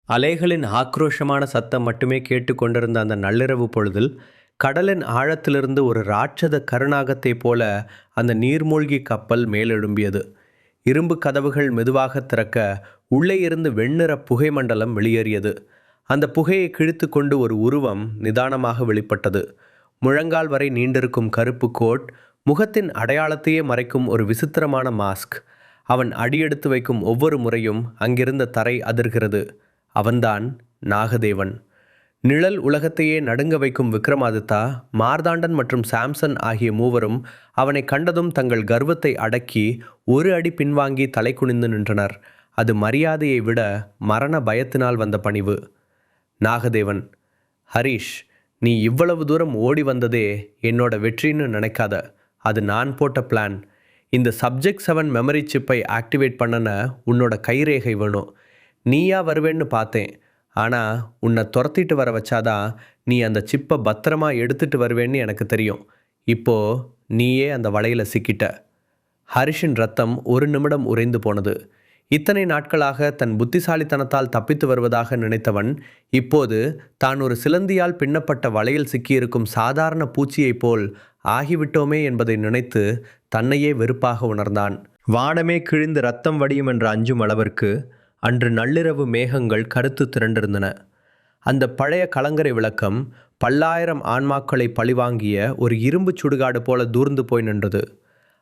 அலைகளின் ஆக்ரோஷமான சத்தம் மட்டுமே கேட்டுக்கொண்டிருந்த அந்த நள்ளிரவு பொழுதில் கடலின் ஆழத்திலிருந்து ஒரு ராட்சத கருநாகத்தைப் போல அந்த நீர்மூழ்கி கப்பல் மேலெழும்பியது. இரும்பு கதவுகள் மெதுவாக திறக்க உள்ளே இருந்து வெண்ணிற புகை மண்டலம் வெளியேறியது. அந்த புகையை கிழித்து கொண்டு ஒரு உருவம் நிதானமாக வெளிப்பட்டது. முழங்கால் வரை நீண்டிருக்கும் கருப்பு கோட், முகத்தின் அடையாளத்தையே மறைக்கும் ஒரு விசித்திரமான மாஸ்க். அவன் அடியெடுத்து வைக்கும் ஒவ்வொரு முறையும் அங்கிருந்த தரை அதிர்கிறது. அவன்தான் நாகதேவன். நிழல் உலகத்தையே நடுங்க வைக்கும் விக்ரமாதித்தா, மார்தாண்டன் மற்றும் சாம்சன் ஆகிய மூவரும் அவனை கண்டதும் தங்கள் கர்வத்தை அடக்கி ஒரு அடி பின்வாங்கி தலை குனிந்து நின்றனர். அது மரியாதையை விட மரண பயத்தினால் வந்த பணிவு. நாகதேவன்: ஹரிஷ், நீ இவ்வளவு தூரம் ஓடி வந்ததே என்னோட வெற்றின்னு நினைக்காத. அது நான் போட்ட பிளான். இந்த சப்ஜெக்ட் 7 மெமரி சிப்பை ஆக்டிவேட் பண்ணன உன்னோட கைரேகை வேணும். நீயா வருவேன்னு பார்த்தேன். ஆனால் உன்னை துரத்திட்டு வர வச்சாதான் நீ அந்த சிப்பை பத்திரமா எடுத்துட்டு வருவேன்னு எனக்கு தெரியும். இப்போ நீயே அந்த வலையில் சிக்கிட்ட. ஹரிஷின் ரத்தம் ஒரு நிமிடம் உறைந்து போனது. இத்தனை நாட்களாக தன் புத்திசாலித்தனத்தால் தப்பித்து வருவதாக நினைத்தவன் இப்போது தான் ஒரு சிலந்தியால் பின்னப்பட்ட வலையில் சிக்கியிருக்கும் சாதாரண பூச்சியைப் போல் ஆகிவிட்டோமே என்பதை நினைத்து தன்னையே வெறுப்பாக உணர்ந்தான். வானமே கிழிந்து ரத்தம் வடியும் என்று அஞ்சும் அளவிற்கு அன்று நள்ளிரவு மேகங்கள் கருத்து திரண்டிருந்தன. அந்த பழைய கலங்கரை விளக்கம் பல்லாயிரம் ஆன்மாக்களை பழிவாங்கிய ஒரு இரும்பு சுடுகாடு போல தூர்ந்து போய் நின்றது.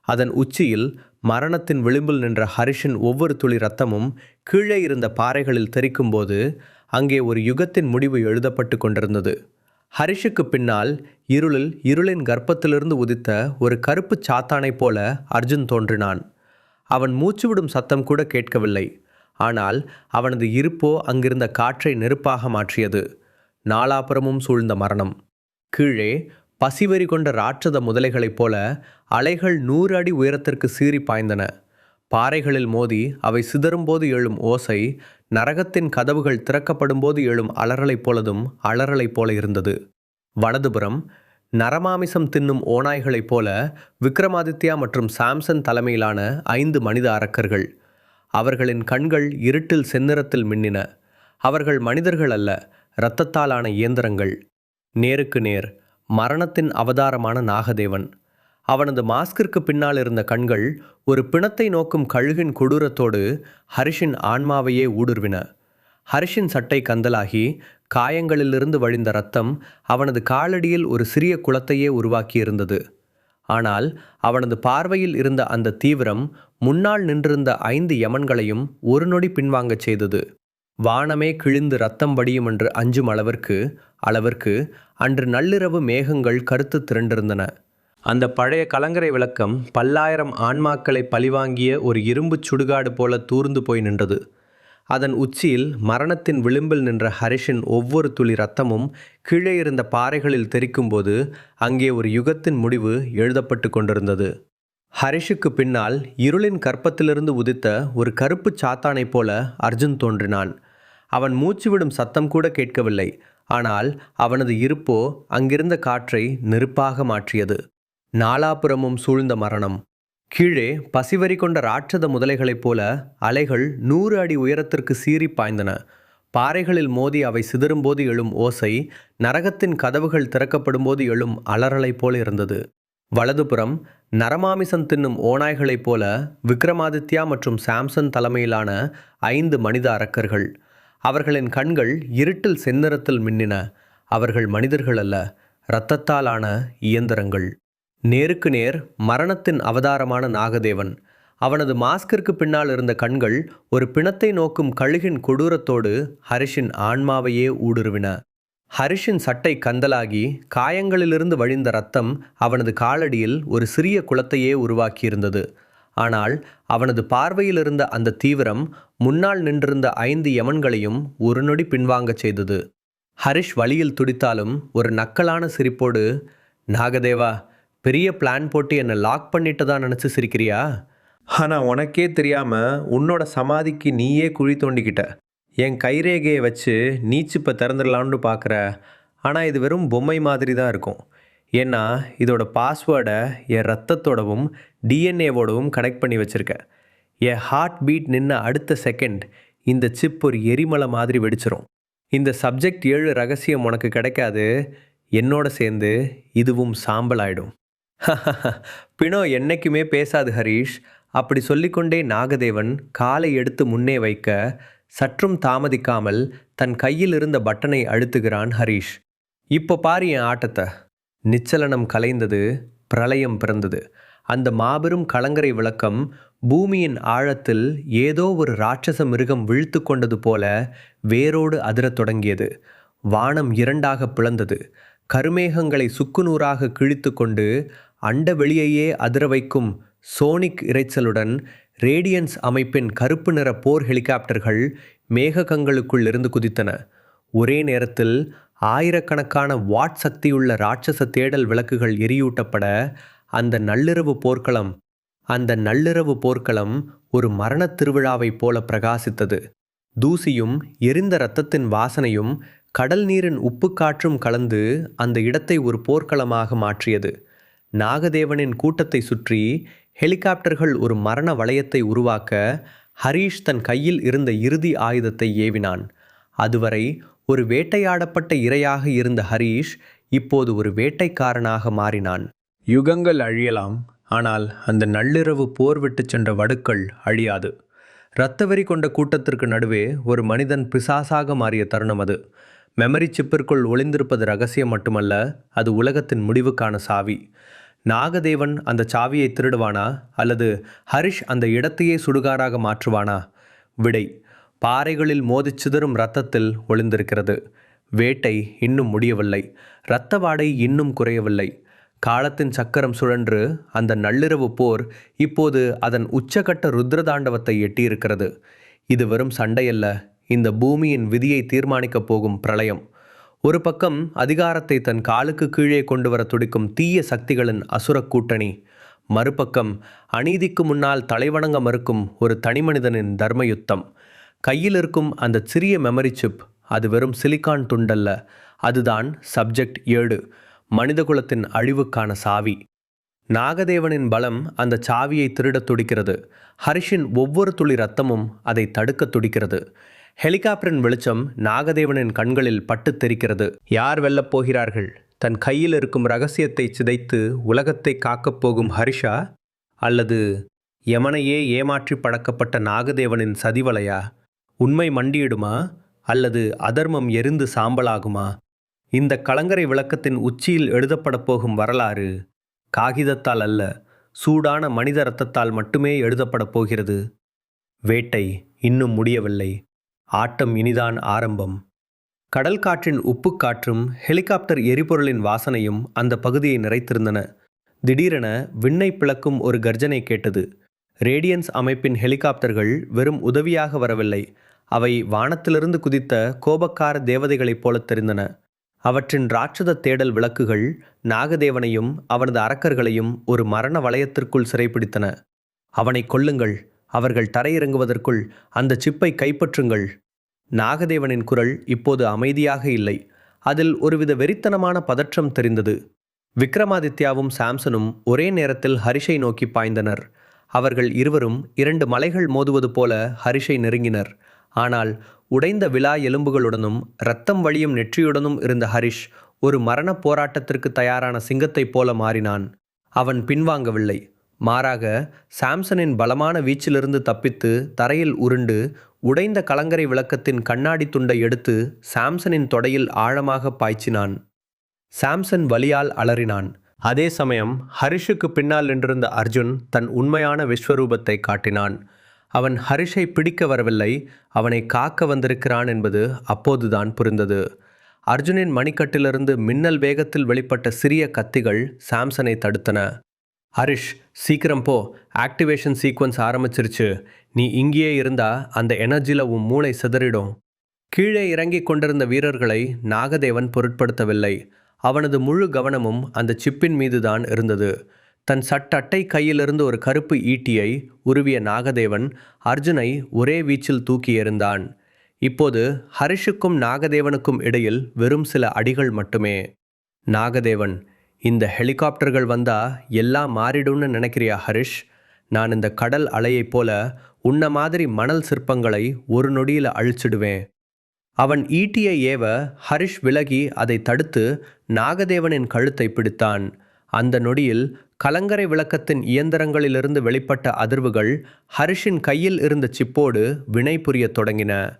அதன் உச்சியில் மரணத்தின் விளிம்பில் நின்ற ஹரிஷின் ஒவ்வொரு துளி இரத்தமும் கீழே இருந்த பாறைகளில் தெறிக்கும்போது அங்கே ஒரு யுகத்தின் முடிவு எழுதப்பட்டு கொண்டிருந்தது. ஹரிஷுக்கு பின்னால் இருளின் கர்ப்பத்திலிருந்து உதித்த ஒரு கருப்பு சாத்தானைப் போல அர்ஜுன் தோன்றினான். அவன் மூச்சுவிடும் சத்தம் கூட கேட்கவில்லை. ஆனால் அவனது இருப்போ அங்கிருந்த காற்றை நெருப்பாக மாற்றியது. நாலாபுறமும் சூழ்ந்த மரணம். கீழே பசிவெறி கொண்ட ராட்சத முதலைகளைப் போல அலைகள் 100 அடி உயரத்திற்கு சீறி பாய்ந்தன. பாறைகளில் மோதி அவை சிதறும்போது எழும் ஓசை நரகத்தின் கதவுகள் திறக்கப்படும்போது எழும் அலறலைப் போல இருந்தது. வலதுபுறம் நரமாமிசம் தின்னும் ஓநாய்களைப் போல விக்ரமாதித்யா மற்றும் சாம்சன் தலைமையிலான 5 மனித அரக்கர்கள். அவர்களின் கண்கள் இருட்டில் செந்நிறத்தில் மின்னின. அவர்கள் மனிதர்கள் அல்ல, இரத்தத்தாலான இயந்திரங்கள். நேருக்கு நேர் மரணத்தின் அவதாரமான நாகதேவன். அவனது மாஸ்கிற்கு பின்னால் இருந்த கண்கள் ஒரு பிணத்தை நோக்கும் கழுகின் கொடூரத்தோடு ஹரிஷின் ஆன்மாவையே ஊடுருவின. ஹரிஷின் சட்டை கந்தலாகி காயங்களிலிருந்து வழிந்த இரத்தம் அவனது காலடியில் ஒரு சிறிய குளத்தையே உருவாக்கியிருந்தது. ஆனால் அவனது பார்வையில் இருந்த அந்த தீவிரம் முன்னால் நின்றிருந்த 5 யமன்களையும் ஒரு நொடி பின்வாங்கச் செய்தது. வானமே கிழிந்து ரத்தம் வடியும் என்று அஞ்சும் அளவிற்கு அன்று நள்ளிரவு மேகங்கள் கருத்து திரண்டிருந்தன. அந்த பழைய கலங்கரை விளக்கம் பல்லாயிரம் ஆன்மாக்களை பழிவாங்கிய ஒரு இரும்பு சுடுகாடு போல தூர்ந்து போய் நின்றது. அதன் உச்சியில் மரணத்தின் விளிம்பில் நின்ற ஹரிஷின் ஒவ்வொரு துளி இரத்தமும் கீழே இருந்த பாறைகளில் தெறிக்கும்போது அங்கே ஒரு யுகத்தின் முடிவு எழுதப்பட்டு கொண்டிருந்தது. ஹரிஷுக்கு பின்னால் இருளின் கற்பத்திலிருந்து உதித்த ஒரு கருப்பு சாத்தானைப் போல அர்ஜுன் தோன்றினான். அவன் மூச்சுவிடும் சத்தம் கூட கேட்கவில்லை. ஆனால் அவனது இருப்போ அங்கிருந்த காற்றை நெருப்பாக மாற்றியது. நாலாபுறமும் சூழ்ந்த மரணம். கீழே பசிவரி கொண்ட ராட்சத முதலைகளைப் போல அலைகள் 100 அடி உயரத்திற்கு சீறி பாய்ந்தன. பாறைகளில் மோதி அவை சிதறும்போது எழும் ஓசை நரகத்தின் கதவுகள் திறக்கப்படும்போது எழும் அலறலைப் போல இருந்தது. வலதுபுறம் நரமாமிசம் தின்னும் ஓநாய்களைப் போல விக்ரமாதித்யா மற்றும் சாம்சன் தலைமையிலான 5 மனித அரக்கர்கள். அவர்களின் கண்கள் இருட்டில் செந்நிறத்தில் மின்னின. அவர்கள் மனிதர்கள் அல்ல, இரத்தத்தாலான இயந்திரங்கள். நேருக்கு நேர் மரணத்தின் அவதாரமான நாகதேவன். அவனது மாஸ்கிற்கு பின்னால் இருந்த கண்கள் ஒரு பிணத்தை நோக்கும் கழுகின் கொடூரத்தோடு ஹரிஷின் ஆன்மாவையே ஊடுருவின. ஹரிஷின் சட்டை கந்தலாகி காயங்களிலிருந்து வழிந்த இரத்தம் அவனது காலடியில் ஒரு சிறிய குளத்தையே உருவாக்கியிருந்தது. ஆனால் அவனது பார்வையில் இருந்த அந்த தீவிரம் முன்னால் நின்றிருந்த 5 யமன்களையும் ஒரு நொடி பின்வாங்கச் செய்தது. ஹரிஷ் வழியில் துடித்தாலும் ஒரு நக்கலான சிரிப்போடு, நாகதேவா, பெரிய பிளான் போட்டு என்னை லாக் பண்ணிட்டு தான் நினச்சி சிரிக்கிறியா? ஆனால் உனக்கே தெரியாமல் உன்னோட சமாதிக்கு நீயே குழி தோண்டிக்கிட்ட. என் கைரேகையை வச்சு நீச்சிப்பை திறந்துடலான்னு பார்க்குற. ஆனால் இது வெறும் பொம்மை மாதிரி தான் இருக்கும். ஏன்னா இதோட பாஸ்வேர்டை என் ரத்தத்தோடவும் டிஎன்ஏவோடவும் கனெக்ட் பண்ணி வச்சுருக்கேன். என் ஹார்ட் பீட் நின்ன அடுத்த செகண்ட் இந்த சிப் ஒரு எரிமலை மாதிரி வெடிச்சிரும். இந்த சப்ஜெக்ட் 7 ரகசியம் உனக்கு கிடைக்காது. என்னோட சேர்ந்து இதுவும் சாம்பல் ஆயிடும். பினோ என்னைக்குமே பேசாது ஹரிஷ். அப்படி சொல்லிக்கொண்டே நாகதேவன் காலை எடுத்து முன்னே வைக்க சற்றும் தாமதிக்காமல் தன் கையில் இருந்த பட்டனை அழுத்துகிறான் ஹரிஷ். இப்போ பாரு என் ஆட்டத்தை. நிச்சலனம் கலைந்தது. பிரளயம் பிறந்தது. அந்த மாபெரும் கலங்கரை விளக்கம் பூமியின் ஆழத்தில் ஏதோ ஒரு ராட்சச மிருகம் விழுத்து கொண்டது போல வேரோடு அதிரத் தொடங்கியது. வானம் இரண்டாக பிளந்தது. கருமேகங்களை சுக்குநூறாக கிழித்து கொண்டு அண்ட வெளியையே அதிர வைக்கும் சோனிக் இரைச்சலுடன் ரேடியன்ஸ் அமைப்பின் கருப்பு நிற போர் ஹெலிகாப்டர்கள் மேககங்களுக்குள் இருந்து குதித்தன. ஒரே நேரத்தில் ஆயிரக்கணக்கான வாட் சக்தியுள்ள ராட்சச தேடல் விளக்குகள் எரியூட்டப்பட அந்த நள்ளிரவு போர்க்களம் ஒரு மரணத் திருவிழாவைப் போல பிரகாசித்தது. தூசியும் எரிந்த இரத்தத்தின் வாசனையும் கடல் நீரின் உப்பு காற்றும் கலந்து அந்த இடத்தை ஒரு போர்க்களமாக மாற்றியது. நாகதேவனின் கூட்டத்தை சுற்றி ஹெலிகாப்டர்கள் ஒரு மரண வளையத்தை உருவாக்க ஹரீஷ் தன் கையில் இருந்த இறுதி ஆயுதத்தை ஏவினான். அதுவரை ஒரு வேட்டையாடப்பட்ட இரையாக இருந்த ஹரீஷ் இப்போது ஒரு வேட்டைக்காரனாக மாறினான். யுகங்கள் அழியலாம், ஆனால் அந்த நள்ளிரவு போர் விட்டு சென்ற வடுக்கள் அழியாது. இரத்தவெறி கொண்ட கூட்டத்திற்கு நடுவே ஒரு மனிதன் பிசாசாக மாறிய தருணம் அது. மெமரி சிப்பிற்குள் ஒளிந்திருப்பது ரகசியம் மட்டுமல்ல, அது உலகத்தின் முடிவுக்கான சாவி. நாகதேவன் அந்த சாவியை திருடுவானா, அல்லது ஹரிஷ் அந்த இடத்தையே சுடுகாடாக மாற்றுவானா? விடை பாறைகளில் மோதிச் சிதறும் இரத்தத்தில் ஒளிந்திருக்கிறது. வேட்டை இன்னும் முடியவில்லை. இரத்த வாடை இன்னும் குறையவில்லை. காலத்தின் சக்கரம் சுழன்று அந்த நள்ளிரவு போர் இப்போது அதன் உச்சகட்ட ருத்ரதாண்டவத்தை எட்டியிருக்கிறது. இது வெறும் சண்டையல்ல, இந்த பூமியின் விதியை தீர்மானிக்கப் போகும் பிரளயம். ஒரு பக்கம் அதிகாரத்தை தன் காலுக்கு கீழே கொண்டு வர துடிக்கும் தீய சக்திகளின் அசுர கூட்டணி. மறுபக்கம் அநீதிக்கு முன்னால் தலைவணங்க மறுக்கும் ஒரு தனிமனிதனின் தர்மயுத்தம். கையில் இருக்கும் அந்த சிறிய மெமரி சிப், அது வெறும் சிலிக்கான் துண்டல்ல, அதுதான் சப்ஜெக்ட் 7, மனிதகுலத்தின் அழிவுக்கான சாவி. நாகதேவனின் பலம் அந்த சாவியை திருடத் துடிக்கிறது. ஹரிஷின் ஒவ்வொரு துளி இரத்தமும் அதை தடுக்க துடிக்கிறது. ஹெலிகாப்டரின் வெளிச்சம் நாகதேவனின் கண்களில் பட்டு தெரிக்கிறது. யார் வெல்லப் போகிறார்கள்? தன் கையில் இருக்கும் ரகசியத்தை சிதைத்து உலகத்தை காக்கப் போகும் ஹரிஷா, அல்லது யமனையே ஏமாற்றி பழக்கப்பட்ட நாகதேவனின் சதிவலையா? உண்மை மண்டியிடுமா, அல்லது அதர்மம் எரிந்து சாம்பலாகுமா? இந்த கலங்கரை விளக்கத்தின் உச்சியில் எழுதப்படப் போகும் வரலாறு காகிதத்தால் அல்ல, சூடான மனித இரத்தத்தால் மட்டுமே எழுதப்படப் போகிறது. வேட்டை இன்னும் முடியவில்லை. ஆட்டம் இனிதான் ஆரம்பம். கடல் காற்றின் உப்பு காற்றும் ஹெலிகாப்டர் எரிபொருளின் வாசனையும் அந்த பகுதியை நிறைத்திருந்தன. திடீரென விண்ணை பிளக்கும் ஒரு கர்ஜனை கேட்டது. ரேடியன்ஸ் அமைப்பின் ஹெலிகாப்டர்கள் வெறும் உதவியாக வரவில்லை. அவை வானத்திலிருந்து குதித்த கோபக்கார தேவதைகளைப் போல தெரிந்தன. அவற்றின் ராட்சத தேடல் விளக்குகள் நாகதேவனையும் அவனது அரக்கர்களையும் ஒரு மரண வளையத்திற்குள் சிறைப்பிடித்தன. அவனை கொல்லுங்கள், அவர்கள் தரையிறங்குவதற்குள் அந்த சிப்பை கைப்பற்றுங்கள். நாகதேவனின் குரல் இப்போது அமைதியாக இல்லை. அதில் ஒருவித வெறித்தனமான பதற்றம் தெரிந்தது. விக்ரமாதித்யாவும் சாம்சனும் ஒரே நேரத்தில் ஹரிஷை நோக்கி பாய்ந்தனர். அவர்கள் இருவரும் 2 மலைகள் மோதுவது போல ஹரிஷை நெருங்கினர். ஆனால் உடைந்த விலா எலும்புகளுடனும் இரத்தம் வழியும் நெற்றியுடனும் இருந்த ஹரிஷ் ஒரு மரண போராட்டத்திற்கு தயாரான சிங்கத்தைப் போல மாறினான். அவன் பின்வாங்கவில்லை. மாறாக சாம்சனின் பலமான வீச்சிலிருந்து தப்பித்து தரையில் உருண்டு உடைந்த கலங்கரை விளக்கத்தின் கண்ணாடி துண்டை எடுத்து சாம்சனின் தொடையில் ஆழமாக பாய்ச்சினான். சாம்சன் வலியால் அலறினான். அதே சமயம் ஹரிஷுக்கு பின்னால் நின்றிருந்த அர்ஜுன் தன் உண்மையான விஸ்வரூபத்தை காட்டினான். அவன் ஹரிஷை பிடிக்க வரவில்லை, அவனை காக்க வந்திருக்கிறான் என்பது அப்போதுதான் புரிந்தது. அர்ஜுனின் மணிக்கட்டிலிருந்து மின்னல் வேகத்தில் வெளிப்பட்ட சிறிய கத்திகள் சாம்சனை தடுத்தன. ஹரிஷ், சீக்கிரம் போ, ஆக்டிவேஷன் சீக்வன்ஸ் ஆரம்பிச்சிருச்சு. நீ இங்கேயே இருந்தா அந்த எனர்ஜியில் உன் மூளை சிதறிடும். கீழே இறங்கிக் கொண்டிருந்த வீரர்களை நாகதேவன் பொருட்படுத்தவில்லை. அவனது முழு கவனமும் அந்த சிப்பின் மீதுதான் இருந்தது. தன் சட்டட்டை கையிலிருந்து ஒரு கருப்பு ஈட்டியை உருவிய நாகதேவன் அர்ஜுனை ஒரே வீச்சில் தூக்கி எறிந்தான். இப்போது ஹரிஷுக்கும் நாகதேவனுக்கும் இடையில் வெறும் சில அடிகள் மட்டுமே. நாகதேவன், இந்த ஹெலிகாப்டர்கள் வந்தா எல்லாம் மாறிடும்னு நினைக்கிறியா ஹரிஷ்? நான் இந்த கடல் அலையைப் போல உன்ன மாதிரி மணல் சிற்பங்களை ஒரு நொடியில் அழிச்சிடுவேன். அவன் ஈட்டியை ஏவ ஹரிஷ் விலகி அதை தடுத்து நாகதேவனின் கழுத்தை பிடித்தான். அந்த நொடியில் கலங்கரை விளக்கத்தின் இயந்திரங்களிலிருந்து வெளிப்பட்ட அதிர்வுகள் ஹரிஷின் கையில் இருந்த சிப்போடு வினை புரியத் தொடங்கின.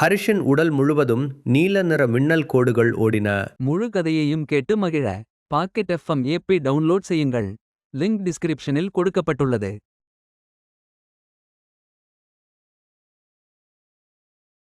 ஹரிஷின் உடல் முழுவதும் நீல நிற மின்னல் கோடுகள் ஓடின. முழு கதையையும் கேட்டு மகிழ பாக்கெட் எஃப்எம் ஏபி டவுன்லோட் செய்யுங்கள். லிங்க் டிஸ்கிரிப்ஷனில் கொடுக்கப்பட்டுள்ளது.